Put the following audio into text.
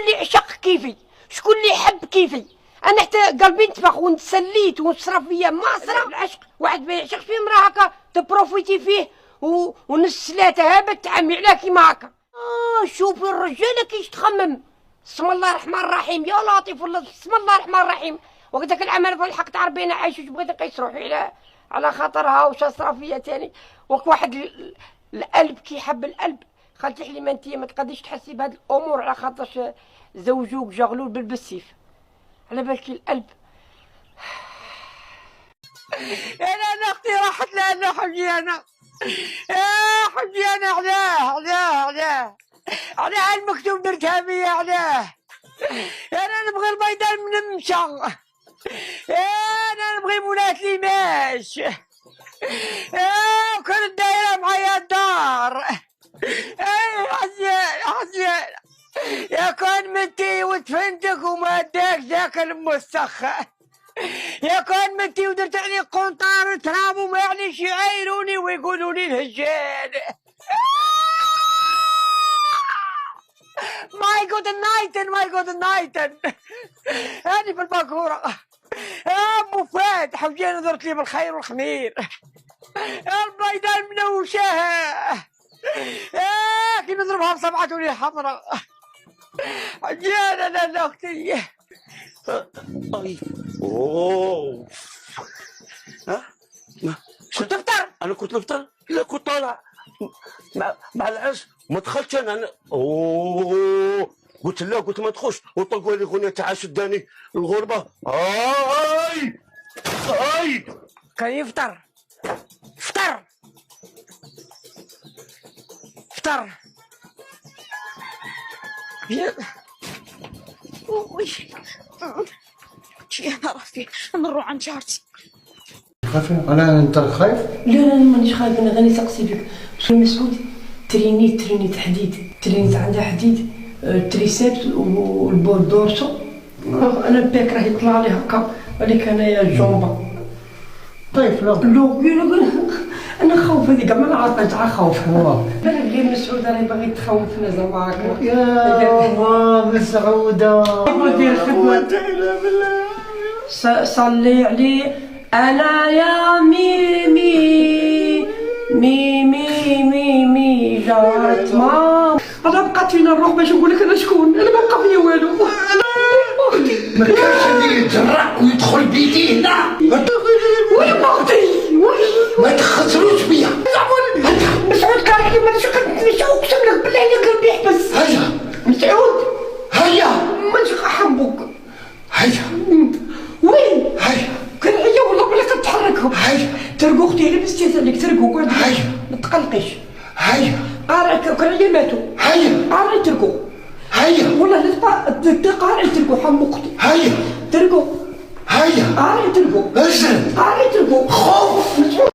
اللي عشق كيفي؟ شكون اللي يحب كيفي؟ انا حتى قلبي انتفخ ونتسليت ونصرف فيا ماسره العشق. واحد ما يعشقش في امراه هكا تبروفيتي فيه ونص ثلاثه هابط تعمي عليها كيما هكا. شوفي الرجاله كيش تخمم. بسم الله الرحمن الرحيم يا لطيف والله. بسم الله الرحمن الرحيم. وقتك العمل في الحق تاع ربي انا عايش واش بغيت نقيس روحي على خاطرها واش صرا فيا تاني. واحد القلب كيحب القلب. خالتي حليمه انتيا ما تقدريش تحسي بهاد الامور على خاطرش زوجوك جغلول بالسيف. على بالك القلب. انا اختي راحت لها حجي انا. يا حجي انا علاه المكتوب درتها بيا علاه. انا نبغي البيضان من مشا. انا نبغي مولات لي ماش. كانت دايره معايا الدار. حزين يا كان منتي وتفندك وما داك ذاك الموسخ. يا كان منتي ودرت علي قنطار تراب وما يعنيش يعايروني ويقولوا لي الهجان. ماي جود نايتن هاني في الباكوره. ابو فهد حوجينا درت لي بالخير والخمير. البيضان منوشاها. كي نضربها بصبعة ولي حمراء. حجينا انا اختي. اوه كنت تفطر؟ انا كنت نفطر؟ لا كنت طالع مع العرس ما دخلتش انا. اوه قلت لا، قلت ما تخش وطلقوا لي غنية تاع شداني الغربه. كان يفطر. فطر يا يا ربي نروح عند جارتي. خايفة؟ انت خايف؟ لا مانيش خايف. انا غير نسقسي بك. مسعود ترينيت حديد. ترينيت عندها حديد التريسيبس والبول دورسو. انا الباك راه يطلع لي هكا ولكن انايا الجومبا. طيب لو انا خوف هذيك ما نعرف تاع خوف. بالك غير مسعود راهي باغي تخوفنا زعما هكا. يا مسعودة دير خدمة. صلي عليه. انا يا ميمي جات مام. انا بقات فينا الروح باش نقول لك انا شكون. انا ما بقى فيا والو. اختي ما كانش اللي يتجرأ ويدخل بيدي هنا. وين اختي ما تخسروش بيا. مسعود كان علي ما نشوفش. اقسم لك بالله عليك قلبي يحبس. هيا مسعود هيا ما نحبك. هيا وين هيا كان عليا والله بلا كنتحركهم. هيا ترقو اختي غير باستهزاء لك. ترقو قعد هيا ما تقلقيش. هيا قارع كان عليا ماتوا. هيا قارع ترقو هيا والله لا قارع ترقو حم اختي. هيا ترقو هيا قارع ترقو ازرق قارع ترقو خوف.